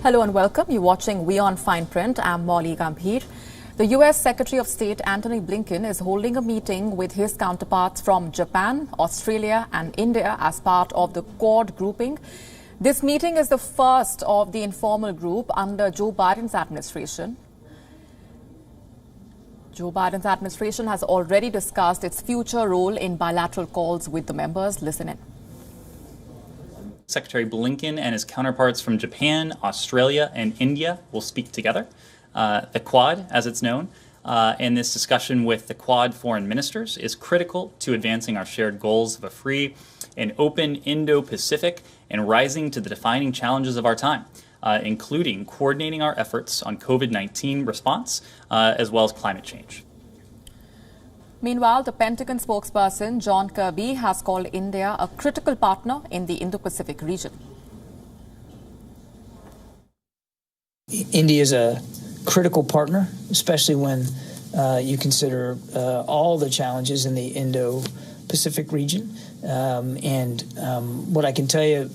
Hello and welcome. You're watching WION Fineprint. I'm Molly Gambhir. The U.S. Secretary of State Antony Blinken is holding a meeting with his counterparts from Japan, Australia and India as part of the Quad grouping. This meeting is the first of the informal group under Joe Biden's administration. Joe Biden's administration has already discussed its future role in bilateral calls with the members. Listen in. Secretary Blinken and his counterparts from Japan, Australia, and India will speak together. The Quad, as it's known, and this discussion with the Quad foreign ministers is critical to advancing our shared goals of a free and open Indo-Pacific and rising to the defining challenges of our time, including coordinating our efforts on COVID-19 response, as well as climate change. Meanwhile, the Pentagon spokesperson John Kirby has called India a critical partner in the Indo-Pacific region. India is a critical partner, especially when you consider all the challenges in the Indo-Pacific region. What I can tell you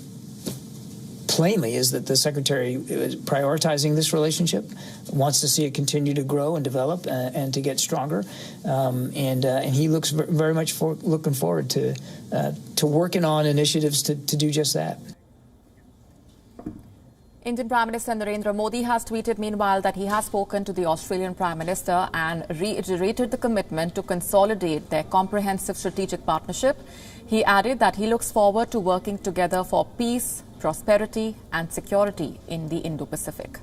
plainly is that the Secretary is prioritizing this relationship, wants to see it continue to grow and develop and to get stronger. And he looks very much looking forward to working on initiatives to do just that. Indian Prime Minister Narendra Modi has tweeted, meanwhile, that he has spoken to the Australian Prime Minister and reiterated the commitment to consolidate their comprehensive strategic partnership. He added that he looks forward to working together for peace, prosperity and security in the Indo-Pacific.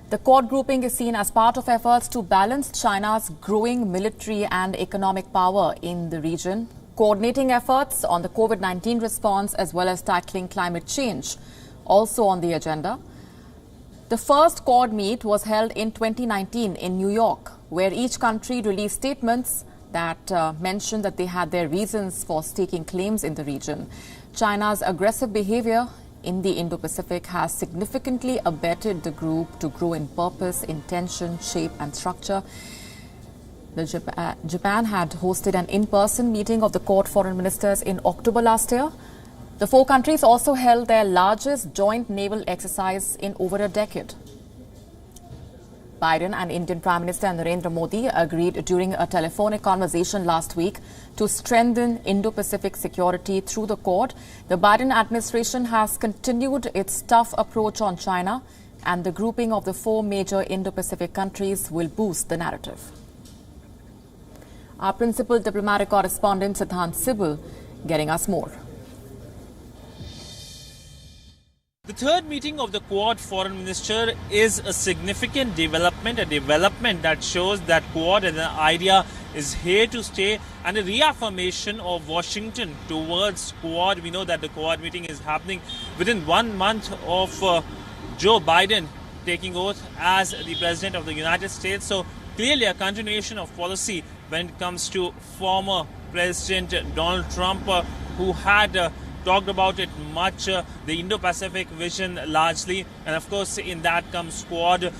The Quad grouping is seen as part of efforts to balance China's growing military and economic power in the region, coordinating efforts on the COVID-19 response as well as tackling climate change. Also on the agenda, the first Quad meet was held in 2019 in New York, where each country released statements that mentioned that they had their reasons for staking claims in the region. China's aggressive behavior in the Indo-Pacific has significantly abetted the group to grow in purpose, intention, shape and structure. Japan had hosted an in-person meeting of the Quad foreign ministers in October last year. The four countries also held their largest joint naval exercise in over a decade. Biden and Indian Prime Minister Narendra Modi agreed during a telephonic conversation last week to strengthen Indo-Pacific security through the Quad. The Biden administration has continued its tough approach on China, and the grouping of the four major Indo-Pacific countries will boost the narrative. Our principal diplomatic correspondent Siddhant Sibal getting us more. The third meeting of the Quad foreign minister is a significant development, a development that shows that Quad as an idea is here to stay, and a reaffirmation of Washington towards Quad. We know that the Quad meeting is happening within 1 month of Joe Biden taking oath as the President of the United States. So clearly a continuation of policy when it comes to former President Donald Trump, who had talked about it much, the Indo-Pacific vision largely, and of course in that comes Quad.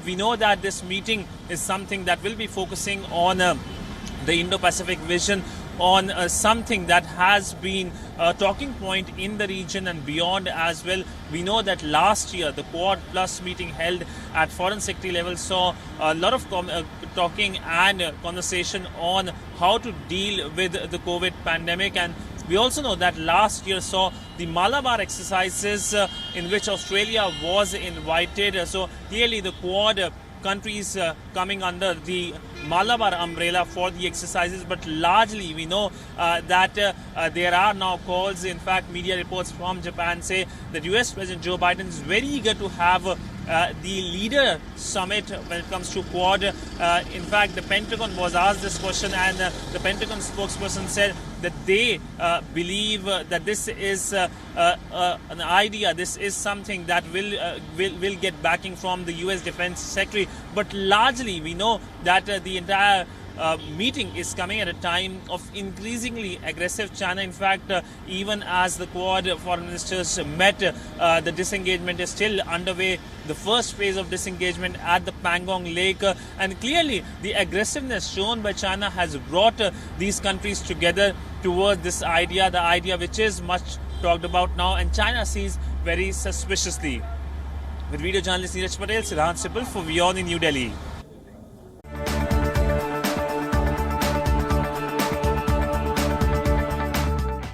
We know that this meeting is something that will be focusing on the Indo-Pacific vision, on something that has been a talking point in the region and beyond as well. We know that last year the Quad Plus meeting held at Foreign Secretary level saw a lot of talking and conversation on how to deal with the COVID pandemic, and we also know that last year saw the Malabar exercises in which Australia was invited. So clearly the Quad countries coming under the Malabar umbrella for the exercises, but largely we know that there are now calls. In fact, media reports from Japan say that US President Joe Biden is very eager to have the leader summit when it comes to Quad. In fact, the Pentagon was asked this question, and the Pentagon spokesperson said that they believe that this is an idea, this is something that will get backing from the US Defense Secretary. But largely we know that the entire meeting is coming at a time of increasingly aggressive China. In fact, even as the Quad foreign ministers met, the disengagement is still underway. The first phase of disengagement at the Pangong Lake, and clearly the aggressiveness shown by China has brought these countries together towards this idea, the idea which is much talked about now, and China sees very suspiciously. With video journalist Neeraj Patel, Siddhant Sibal for WION in New Delhi.